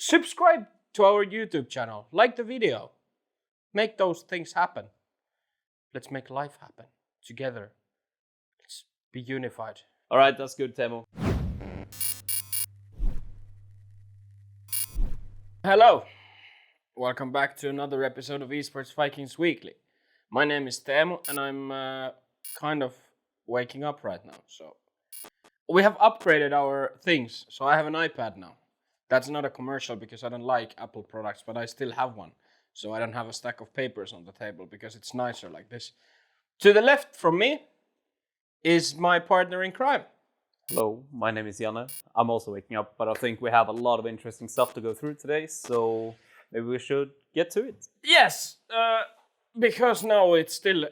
Subscribe to our YouTube channel. Like the video. Make those things happen. Let's make life happen together. Let's be unified. All right, that's good, Teemu. Hello. Welcome back to another episode of Esports Vikings Weekly. My name is Teemu and I'm kind of waking up right now. So we have upgraded our things. So I have an iPad now. That's not a commercial because I don't like Apple products, but I still have one. So I don't have a stack of papers on the table because it's nicer like this. To the left from me is my partner in crime. Hello, my name is Janne. I'm also waking up, but I think we have a lot of interesting stuff to go through today, so maybe we should get to it. Yes, because now it's still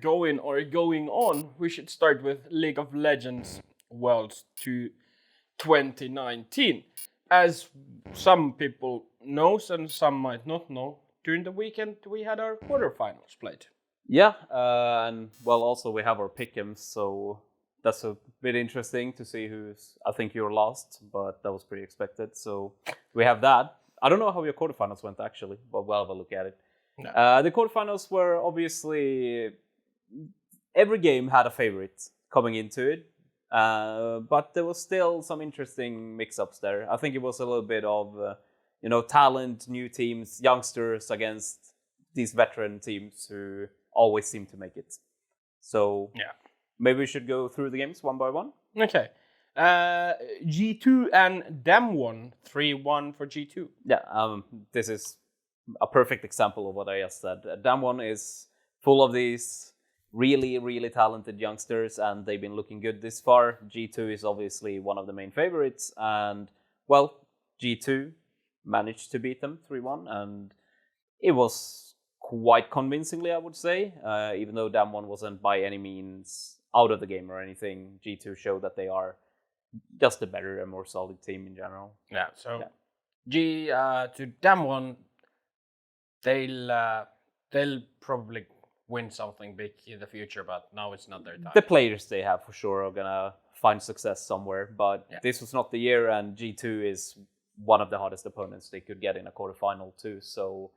going on, we should start with League of Legends Worlds 2019. As some people knows and some might not know, during the weekend we had our quarterfinals played. Yeah, and well, also we have our pick'ems, so that's a bit interesting to see who's. I think you're last, but that was pretty expected. So we have that. I don't know how your quarterfinals went actually, but we'll have a look at it. No. The quarterfinals were obviously every game had a favorite coming into it. But there was still some interesting mix-ups there. I think it was a little bit of, talent, new teams, youngsters against these veteran teams who always seem to make it. So yeah, maybe we should go through the games one by one. Okay. G2 and Dem won 3-1 for G2. Yeah, this is a perfect example of what I just said. Dem 1 is full of these really talented youngsters, and they've been looking good this far. G2 is obviously one of the main favorites, and well, G2 managed to beat them 3-1, and it was quite convincingly, I would say. Even though Dam 1 wasn't by any means out of the game or anything, G2 showed that they are just a better and more solid team in general. Yeah, so yeah. To Dam 1, they'll probably win something big in the future, but now it's not their time. The players they have for sure are gonna find success somewhere, but this was not the year, and G2 is one of the hardest opponents they could get in a quarterfinal too. So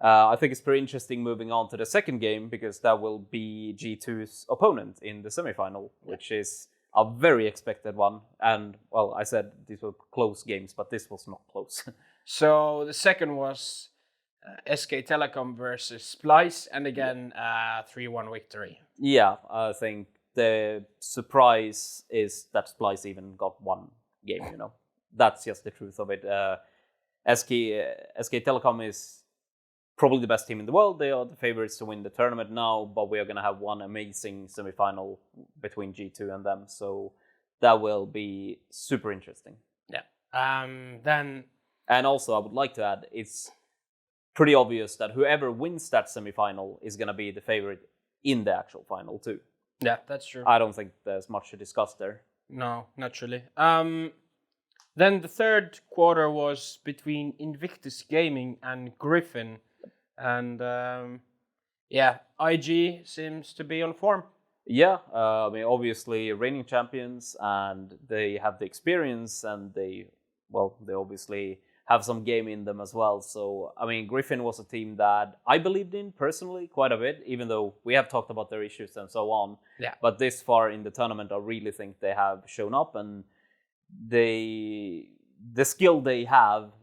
I think it's pretty interesting moving on to the second game, because that will be G2's opponent in the semifinal, which is a very expected one. And well, I said these were close games, but this was not close. So the second was SK Telecom versus Splice, and again 3-1 victory. Yeah, I think the surprise is that Splice even got one game. That's just the truth of it. SK Telecom is probably the best team in the world. They are the favorites to win the tournament now, but we are going to have one amazing semifinal between G2 and them, so that will be super interesting. Yeah. Then, and also I would like to add, it's pretty obvious that whoever wins that semifinal is going to be the favorite in the actual final too. Yeah, that's true. I don't think there's much to discuss there. No, naturally. Then the third quarter was between Invictus Gaming and Griffin. And IG seems to be on form. Yeah, obviously reigning champions, and they have the experience, and they obviously have some game in them as well. So, Griffin was a team that I believed in personally quite a bit, even though we have talked about their issues and so on. Yeah. But this far in the tournament, I really think they have shown up, and the skill they have,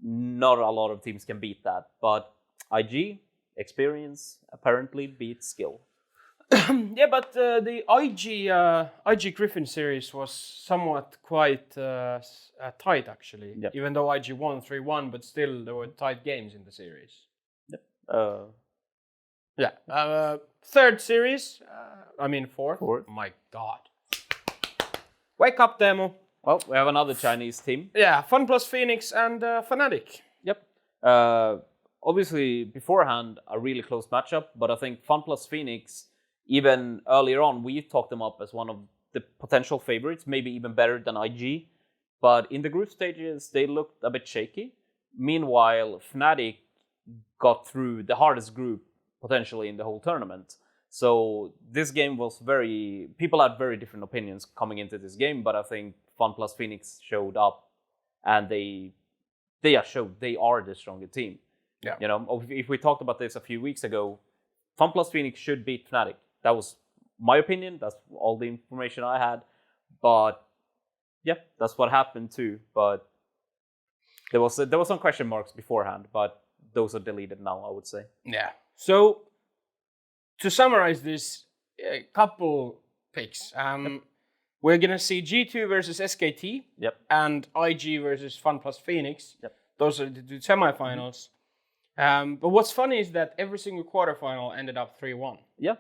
not a lot of teams can beat that. But IG, experience, apparently beats skill. Yeah, but the IG Griffin series was somewhat quite tight, actually. Yep. Even though IG won 3-1, but still there were tight games in the series. Yep. Third series, fourth. My God. Wake up, Demo. Well, we have another Chinese team. Yeah, FunPlus Phoenix and Fnatic. Yep. Obviously, beforehand, a really close matchup, but I think FunPlus Phoenix, even earlier on, we talked them up as one of the potential favorites, maybe even better than IG. But in the group stages, they looked a bit shaky. Meanwhile, Fnatic got through the hardest group potentially in the whole tournament. So this game was people had very different opinions coming into this game, but I think FunPlus Phoenix showed up and they they are showed they are the stronger team. Yeah. You know, if we talked about this a few weeks ago, FunPlus Phoenix should beat Fnatic. That was my opinion. That's all the information I had. But yeah, that's what happened too. But there was some question marks beforehand, but those are deleted now, I would say. Yeah. So to summarize this, a couple picks. We're gonna see G2 versus SKT. Yep. And IG versus FunPlus Phoenix. Yep. Those are the two semifinals. But what's funny is that every single quarterfinal ended up 3-1. Yeah.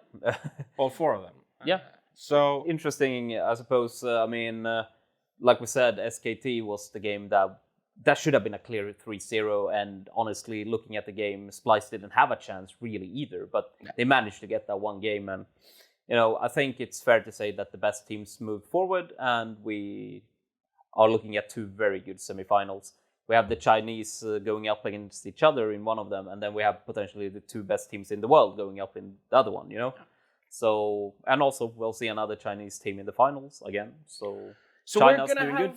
All four of them. Yeah. So interesting, I suppose. Like we said, SKT was the game that should have been a clear 3-0. And honestly, looking at the game, Splice didn't have a chance really either. But they managed to get that one game. And, you know, I think it's fair to say that the best teams moved forward. And we are looking at two very good semifinals. We have the Chinese going up against each other in one of them. And then we have potentially the two best teams in the world going up in the other one, you know? So, and also we'll see another Chinese team in the finals again. So China's doing good.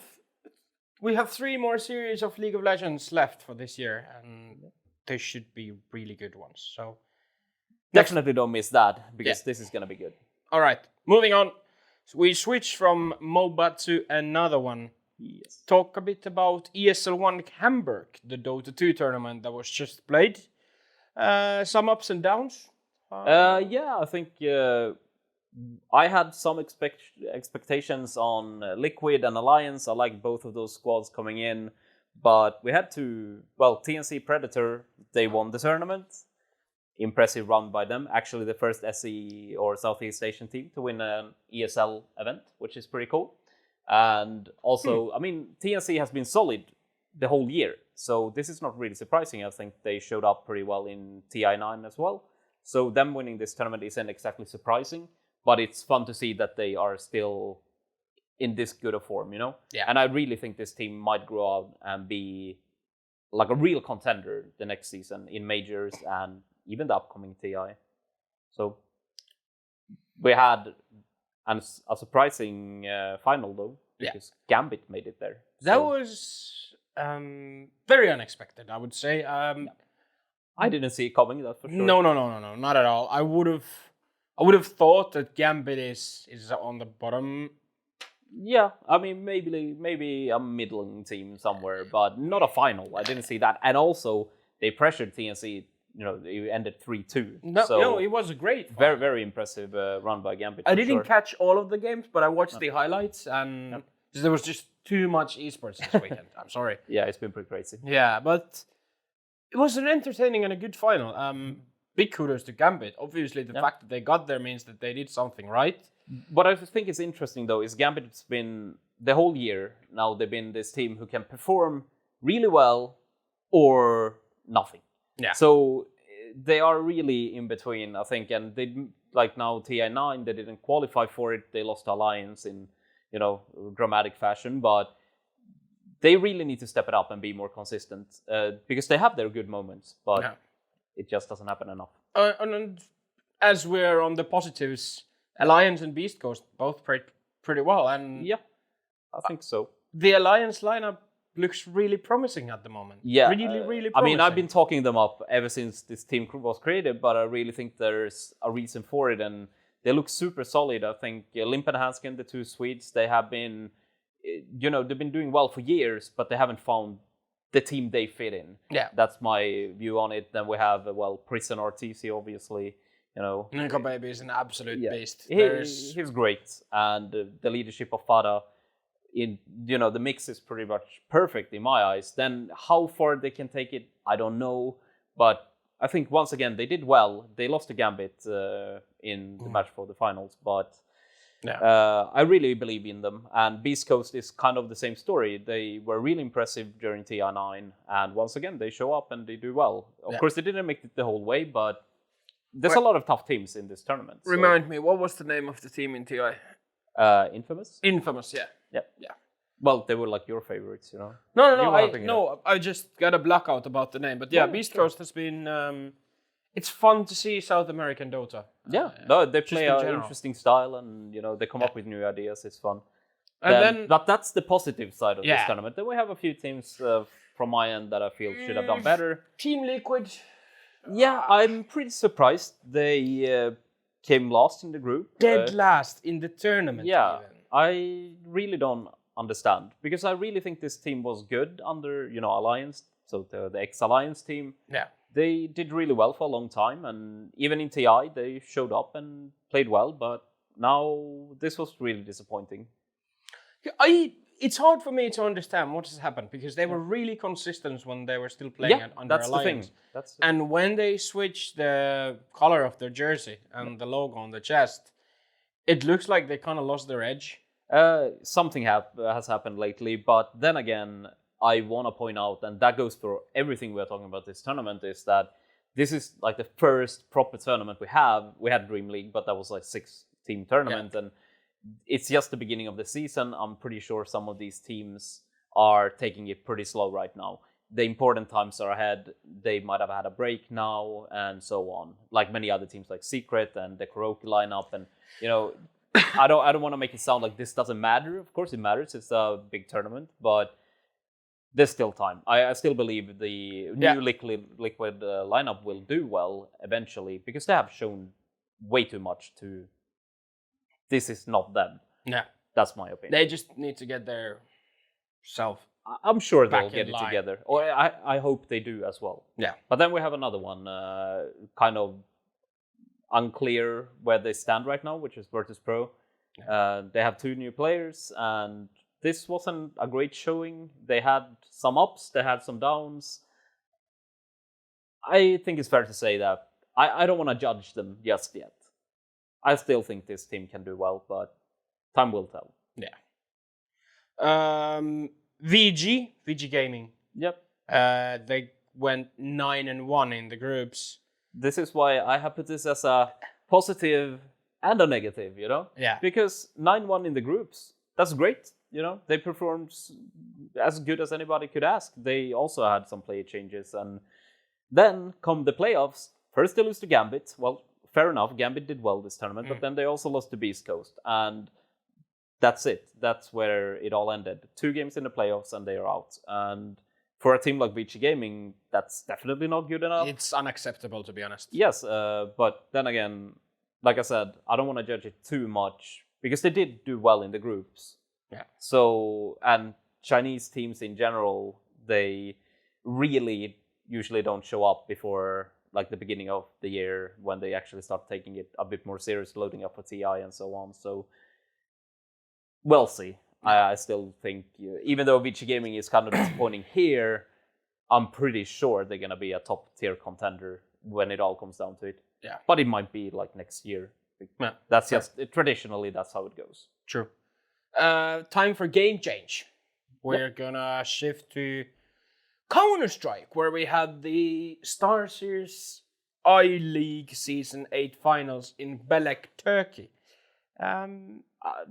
We have 3 more series of League of Legends left for this year, and they should be really good ones. So definitely don't miss that, because this is going to be good. All right, moving on. So we switch from MOBA to another one. Yes. Talk a bit about ESL One Hamburg, the Dota 2 tournament that was just played. Some ups and downs. Yeah, I think I had some expectations on Liquid and Alliance. I like both of those squads coming in, but we had to. Well, TNC Predator, they won the tournament. Impressive run by them. Actually, the first SE or Southeast Asian team to win an ESL event, which is pretty cool. And also, I mean, TNC has been solid the whole year, so this is not really surprising. I think they showed up pretty well in TI9 as well. So them winning this tournament isn't exactly surprising, but it's fun to see that they are still in this good a form, you know? Yeah. And I really think this team might grow out and be like a real contender the next season in majors and even the upcoming TI. So we had a surprising final though, because Gambit made it there. That was very unexpected, I would say. I didn't see it coming, that's for sure. No, not at all. I would have thought that Gambit is on the bottom. Yeah, I mean maybe a middling team somewhere, but not a final. I didn't see that. And also they pressured TNC. You know, it ended 3-2. No, it was a great final. Very, very impressive run by Gambit. I didn't catch all of the games, but I watched the highlights, and there was just too much esports this weekend. I'm sorry. Yeah, it's been pretty crazy. Yeah, but it was an entertaining and a good final. Big kudos to Gambit. Obviously, the fact that they got there means that they did something right. What I think is interesting, though, is Gambit's been, the whole year now, they've been this team who can perform really well or nothing. Yeah. So they are really in between, I think. And they, like now, TI9, they didn't qualify for it. They lost Alliance in, you know, dramatic fashion. But they really need to step it up and be more consistent because they have their good moments. But it just doesn't happen enough. And as we're on the positives, Alliance and Beast Coast both played pretty well. And yeah, I think so. The Alliance lineup looks really promising at the moment. Yeah. Really promising. I mean, I've been talking them up ever since this team was created, but I really think there's a reason for it. And they look super solid. I think Limp and Hansken, the two Swedes, they have been, you know, they've been doing well for years, but they haven't found the team they fit in. Yeah. That's my view on it. Then we have, Prison RTC, obviously. You know, Ninko Baby is an absolute beast. He's great. And the leadership of Fada, the mix is pretty much perfect in my eyes. Then how far they can take it, I don't know. But I think once again, they did well. They lost to Gambit in the match for the finals. But I really believe in them. And Beast Coast is kind of the same story. They were really impressive during TR9. And once again, they show up and they do well. Of course, they didn't make it the whole way, but there's a lot of tough teams in this tournament. Remind me, what was the name of the team in TI? Infamous? Infamous, yeah. Yeah. Well, they were like your favorites, you know? No, I just got a blackout about the name. But Beast Coast has been... it's fun to see South American Dota. They play an interesting style and, they come up with new ideas. It's fun. But that's the positive side of this tournament. Then we have a few teams from my end that I feel should have done better. Team Liquid. Yeah, I'm pretty surprised they came last in the group. Dead last in the tournament. Yeah, Even. I really don't understand because I really think this team was good under Alliance, so the ex-Alliance team. Yeah, they did really well for a long time, and even in TI they showed up and played well. But now this was really disappointing. It's hard for me to understand what has happened because they were really consistent when they were still playing under that's Alliance. The thing. And when they switched the color of their jersey and the logo on the chest, it looks like they kind of lost their edge. Something has happened lately, but then again, I want to point out, and that goes for everything we're talking about this tournament, is that this is like the first proper tournament we have. We had Dream League, but that was like 6-team tournament, and it's just the beginning of the season. I'm pretty sure some of these teams are taking it pretty slow right now. The important times are ahead. They might have had a break now, and so on. Like many other teams, like Secret and the Kuroki lineup, and I don't want to make it sound like this doesn't matter. Of course, it matters. It's a big tournament, but there's still time. I still believe the new liquid lineup will do well eventually because they have shown way too much to. This is not them. Yeah. That's my opinion. They just need to get their self. I'm sure they'll back get in it line. together. Or I hope they do as well. Yeah. But then we have another one, kind of unclear where they stand right now, which is Virtus Pro. Yeah. They have 2 new players, and this wasn't a great showing. They had some ups, they had some downs. I think it's fair to say that I don't want to judge them just yet. I still think this team can do well, but time will tell. Yeah. VG Gaming. Yep. They went 9-1 in the groups. This is why I have put this as a positive and a negative, Yeah. Because 9-1 in the groups, that's great. They performed as good as anybody could ask. They also had some player changes, and then come the playoffs. First they lose to Gambit. Well, fair enough, Gambit did well this tournament, but then they also lost to Beast Coast, and that's it. That's where it all ended. 2 games in the playoffs, and they are out. And for a team like VG Gaming, that's definitely not good enough. It's unacceptable, to be honest. Yes, but then again, like I said, I don't want to judge it too much, because they did do well in the groups. Yeah. So, and Chinese teams in general, they really usually don't show up before like the beginning of the year when they actually start taking it a bit more serious, loading up for TI and so on. So we'll see. I still think, even though VG Gaming is kind of disappointing here, I'm pretty sure they're going to be a top tier contender when it all comes down to it. Yeah. But it might be like next year. Yeah. That's just, traditionally, that's how it goes. True. Time for game change. We're gonna shift to Counter-Strike, where we had the StarSeries I-League Season 8 finals in Belek, Turkey.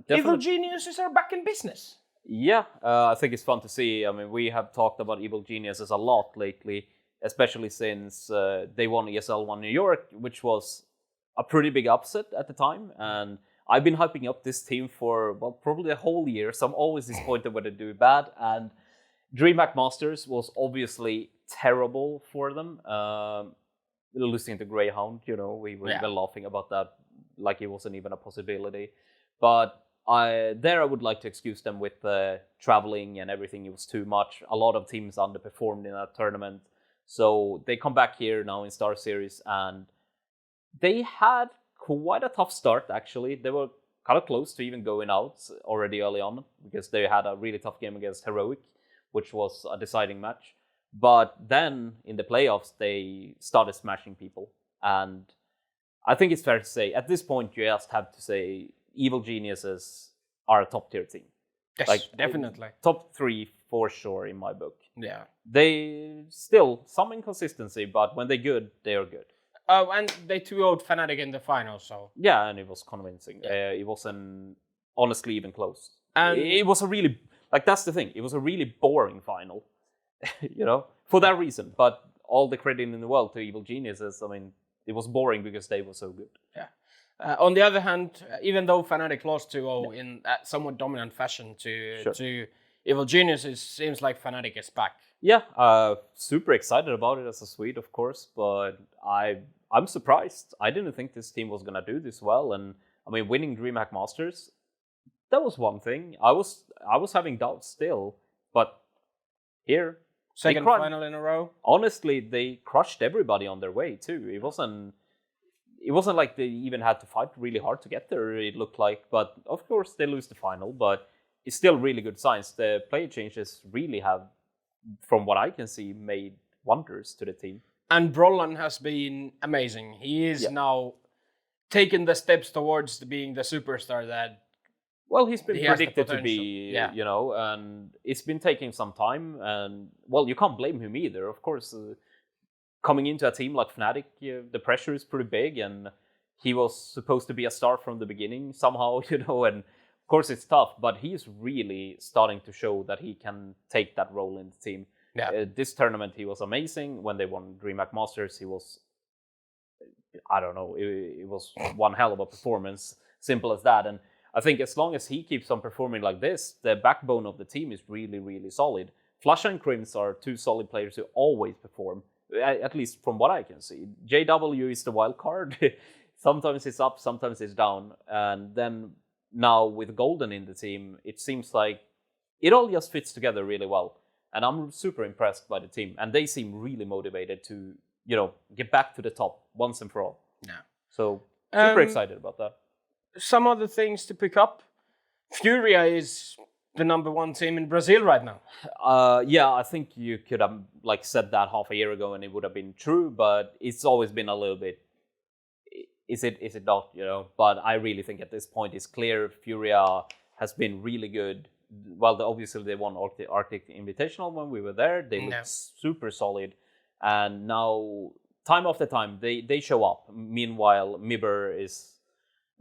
Evil Geniuses are back in business. Yeah, I think it's fun to see. I mean, we have talked about Evil Geniuses a lot lately, especially since they won ESL One New York, which was a pretty big upset at the time. And I've been hyping up this team for, well, probably a whole year, so I'm always disappointed when they do bad. And DreamHack Masters was obviously terrible for them. Losing to Greyhound, we were even laughing about that like it wasn't even a possibility. But I would like to excuse them with traveling and everything. It was too much. A lot of teams underperformed in that tournament. So they come back here now in StarSeries, and they had quite a tough start, actually. They were kind of close to even going out already early on, because they had a really tough game against Heroic, which was a deciding match. But then in the playoffs, they started smashing people. And I think it's fair to say, at this point, you just have to say Evil Geniuses are a top tier team. Yes, definitely. Top 3 for sure in my book. Yeah. They still, some inconsistency, but when they're good, they are good. Oh, and they 2-0'd Fnatic in the final, so... Yeah, and it was convincing. Yeah. It wasn't, honestly, even close. And it was a really... Like, that's the thing. It was a really boring final, for that reason. But all the credit in the world to Evil Geniuses, I mean, it was boring because they were so good. Yeah. On the other hand, even though Fnatic lost 2-0 in somewhat dominant fashion to Evil Geniuses, it seems like Fnatic is back. Yeah, super excited about it as a Swede, of course, but I'm surprised. I didn't think this team was gonna do this well, and I mean, winning DreamHack Masters, that was one thing. I was having doubts still, but here Second final in a row. honestly, they crushed everybody on their way too. It wasn't like they even had to fight really hard to get there. It looked like, but of course they lose the final. But it's still really good signs. The player changes really have, from what I can see, made wonders to the team. And Brollan has been amazing. He is now taking the steps towards being the superstar that. Well, he's been He has the predicted to potential. be, Yeah. and it's been taking some time. And well, you can't blame him either. Of course, coming into a team like Fnatic, the pressure is pretty big, and he was supposed to be a star from the beginning somehow, and of course it's tough, but he's really starting to show that he can take that role in the team. Yeah. This tournament, he was amazing. When they won DreamHack Masters, he was, I don't know, it was one hell of a performance, simple as that. And I think as long as he keeps on performing like this, the backbone of the team is really, really solid. Flush and Crims are two solid players who always perform, at least from what I can see. JW is the wild card. Sometimes it's up, sometimes it's down. And then now with Golden in the team, it seems like it all just fits together really well. And I'm super impressed by the team. And they seem really motivated to, get back to the top once and for all. Yeah. So super excited about that. Some other things to pick up. Furia is the number one team in Brazil right now. Yeah, I think you could have said that half a year ago and it would have been true, but it's always been a little bit. Is it not? But I really think at this point it's clear Furia has been really good. Well, obviously they won Arctic Invitational when we were there. They looked super solid, and now time after time they show up. Meanwhile, Mibber is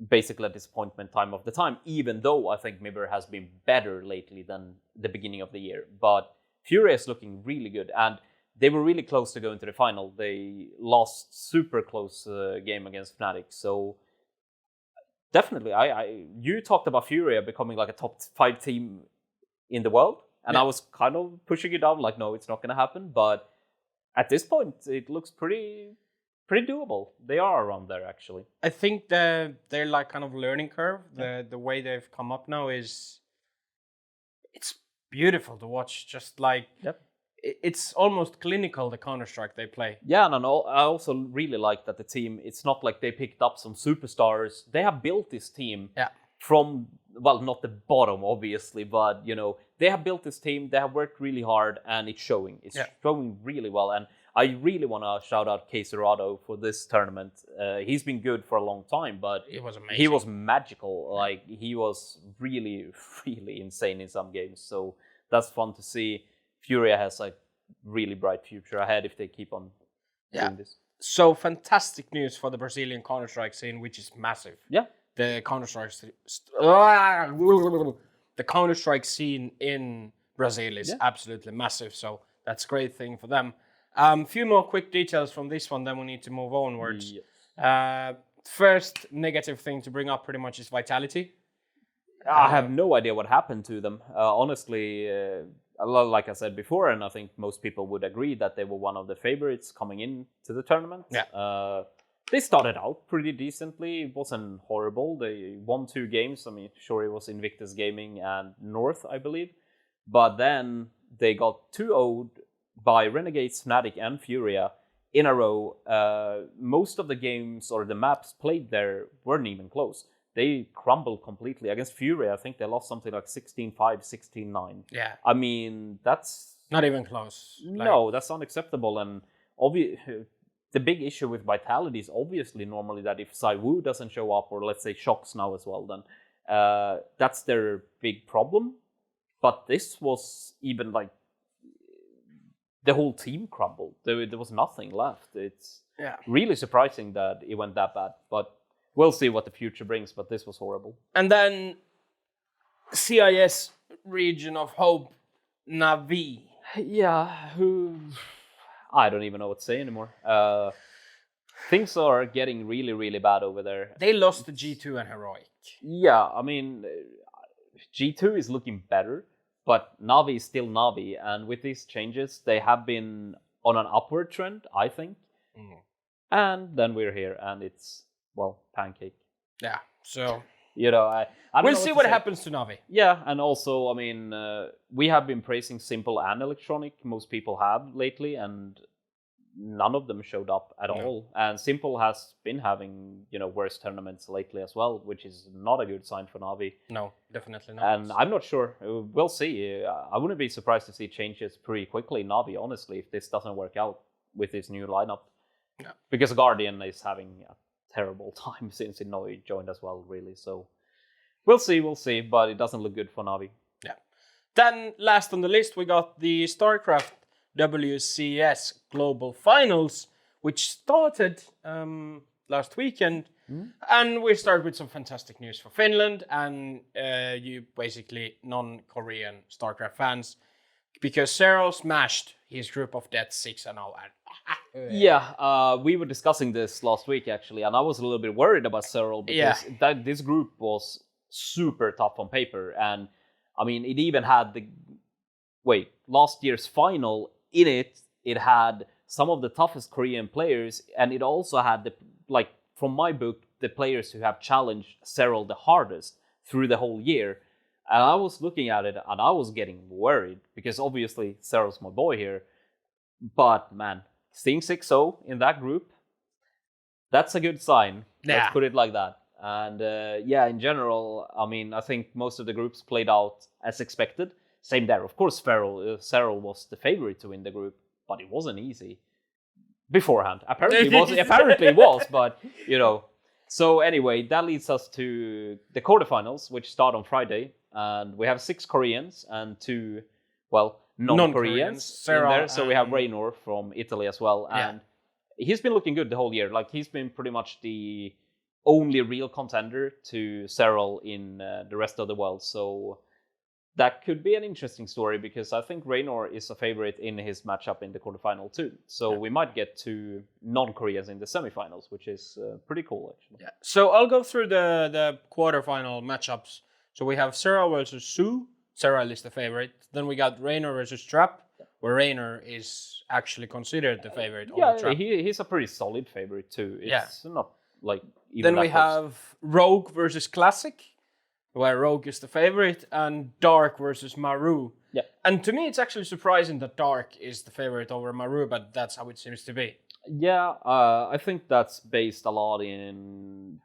basically a disappointment time of the time, even though I think Mibber has been better lately than the beginning of the year. But Furia is looking really good, and they were really close to going to the final. They lost super close game against Fnatic. So definitely, you talked about Furia becoming like a top 5 team in the world, and I was kind of pushing it down, like, no, it's not going to happen. But at this point, it looks pretty doable. They are around there, actually. I think their kind of learning curve, the way they've come up now it's beautiful to watch. Just it's almost clinical, the Counter-Strike they play. Yeah, and I also really like that the team, it's not like they picked up some superstars. They have built this team from, well, not the bottom, obviously, but, they have built this team, they have worked really hard, and it's showing. It's showing really well, and I really want to shout out Caserado for this tournament. He's been good for a long time, but It was amazing. he was magical. He was really, really insane in some games. So that's fun to see. Furia has a really bright future ahead if they keep on doing this. So fantastic news for the Brazilian Counter-Strike scene, which is massive. Yeah. The Counter-Strike scene in Brazil is absolutely massive. So that's a great thing for them. Few more quick details from this one, then we need to move onwards. Yes. First negative thing to bring up pretty much is Vitality. I have no idea what happened to them. Honestly, like I said before, and I think most people would agree that they were one of the favorites coming into the tournament. Yeah. They started out pretty decently. It wasn't horrible. They won 2 games. I mean, sure, it was Invictus Gaming and North, I believe. But then they got 2-0'd by Renegades, Fnatic, and Furia in a row. Most of the games or the maps played there weren't even close. They crumbled completely. Against Furia, I think they lost something like 16-5, 16-9. Yeah. I mean, that's... Not even close. No, that's unacceptable. And the big issue with Vitality is obviously normally that if Saiwu doesn't show up, or let's say Shocks now as well, then that's their big problem. But this was even the whole team crumbled. There was nothing left. It's really surprising that it went that bad. But we'll see what the future brings, but this was horrible. And then CIS Region of Hope, Navi. Yeah, I don't even know what to say anymore. Things are getting really, really bad over there. They lost to G2 and Heroic. Yeah, I mean, G2 is looking better, but Navi is still Navi, and with these changes, they have been on an upward trend, I think. And then we're here, and it's, well, pancake. Yeah, so You know, I don't we'll know see to what say. happens to Navi. Yeah, and also, I mean, we have been praising Simple and Electronic. Most people have lately, and none of them showed up at all. And Simple has been having, worse tournaments lately as well, which is not a good sign for Navi. No, definitely not. And I'm not sure. We'll see. I wouldn't be surprised to see changes pretty quickly in Navi, honestly, if this doesn't work out with this new lineup. Yeah. Because Guardian is having a terrible time since Inoi joined as well, really. So we'll see, but it doesn't look good for Navi. Yeah. Then last on the list, we got the StarCraft WCS Global Finals, which started last weekend. And we start with some fantastic news for Finland and you basically non-Korean StarCraft fans, because Zero smashed his group of death 6-0. Yeah, we were discussing this last week actually, and I was a little bit worried about Cyril because this group was super tough on paper, and I mean it even had last year's final in it. It had some of the toughest Korean players, and it also had from my book, the players who have challenged Cyril the hardest through the whole year. And I was looking at it and I was getting worried because obviously Cyril's my boy here, but man, seeing 6-0 in that group, that's a good sign. Yeah. Let's put it like that. And in general, I mean, I think most of the groups played out as expected. Same there. Of course, Cyril was the favorite to win the group, but it wasn't easy beforehand. Apparently it was, but, So anyway, that leads us to the quarterfinals, which start on Friday. And we have 6 Koreans and 2, non-Koreans in there. So we have Raynor from Italy as well. And he's been looking good the whole year. He's been pretty much the only real contender to Cyril in the rest of the world. So that could be an interesting story because I think Raynor is a favorite in his matchup in the quarterfinal too. So we might get 2 non-Koreans in the semifinals, which is pretty cool actually. Yeah. So I'll go through the quarterfinal matchups. So we have Cyril versus Sue. Cyril is the favorite. Then we got Raynor versus Trap, where Raynor is actually considered the favorite over Trap. He's a pretty solid favorite too. It's not even Then that we close. have Rogue versus Classic, where Rogue is the favorite, and Dark versus Maru. Yeah. And to me, it's actually surprising that Dark is the favorite over Maru, but that's how it seems to be. Yeah, I think that's based a lot in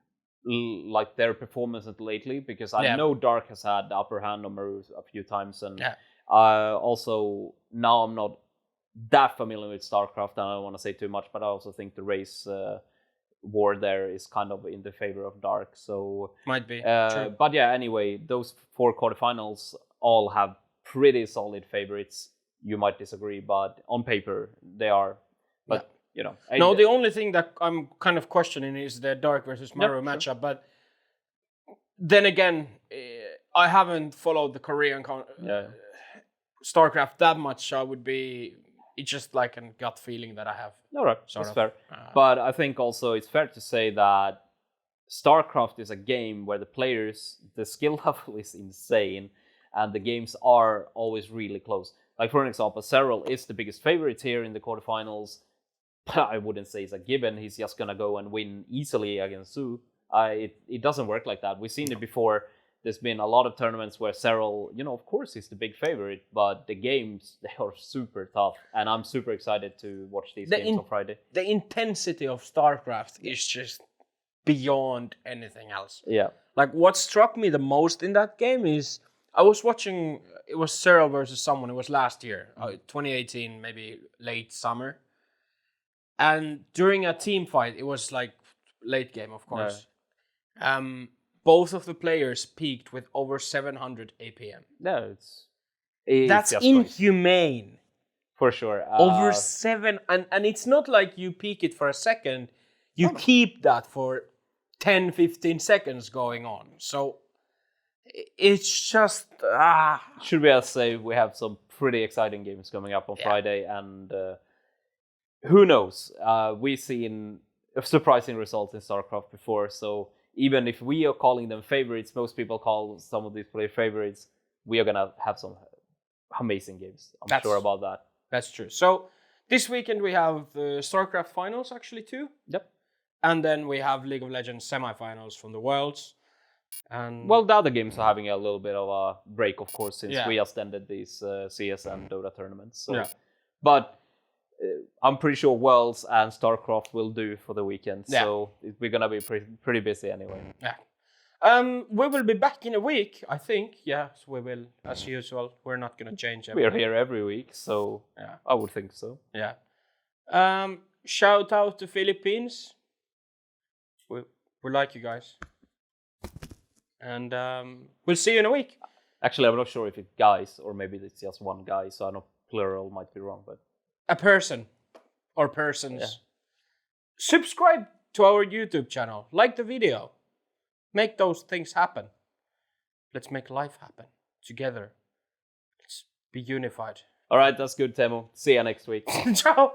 their performance lately, because I know Dark has had the upper hand on Maru a few times, and also now I'm not that familiar with StarCraft, and I don't want to say too much, but I also think the race war there is kind of in the favor of Dark, so might be true. But yeah, anyway, those 4 quarterfinals all have pretty solid favorites. You might disagree, but on paper they are. But no, the only thing that I'm kind of questioning is the Dark versus Maru matchup. But then again, I haven't followed the Korean StarCraft that much. So it's just like a gut feeling that I have. All right, that's fair. But I think also it's fair to say that StarCraft is a game where the skill level is insane, and the games are always really close. Like, for example, Cyril is the biggest favorite here in the quarterfinals. I wouldn't say it's a given. He's just going to go and win easily against Sue. It doesn't work like that. We've seen it before. There's been a lot of tournaments where Cyril, of course he's the big favorite, but the games, they are super tough. And I'm super excited to watch these games on Friday. The intensity of StarCraft is just beyond anything else. Yeah. Like, what struck me the most in that game is I was watching, it was Cyril versus someone. It was last year, 2018, maybe late summer. And during a team fight, it was like late game, of course. Yeah. Both of the players peaked with over 700 APM. No, that's inhumane. Crazy. For sure. Over 7, and it's not like you peak it for a second. You keep that for 10, 15 seconds going on. So it's just... Should we say we have some pretty exciting games coming up on Friday, and... who knows? We've seen surprising results in StarCraft before, so even if we are calling them favorites, most people call some of these players favorites, we are going to have some amazing games. I'm That's- sure about that. That's true. So this weekend we have the StarCraft finals actually too. Yep. And then we have League of Legends semifinals from the Worlds. And Well, the other games are having a little bit of a break, of course, since Yeah. we just ended these CS and Dota tournaments. So. Yeah. But I'm pretty sure Worlds and StarCraft will do for the weekend. Yeah. So we're gonna be pretty busy anyway. yeah. We will be back in a week, I think. Yes, we will, as usual. We're not gonna change We are everything. here every week, so Yeah. I would think so. Yeah. Shout out to Philippines. We like you guys. And we'll see you in a week. Actually, I'm not sure if it's guys or maybe it's just one guy, so I know plural might be wrong, but A person or persons. Yeah. Subscribe to our YouTube channel. Like the video. Make those things happen. Let's make life happen together. Let's be unified. all right, that's good, Temo. See you next week. Ciao.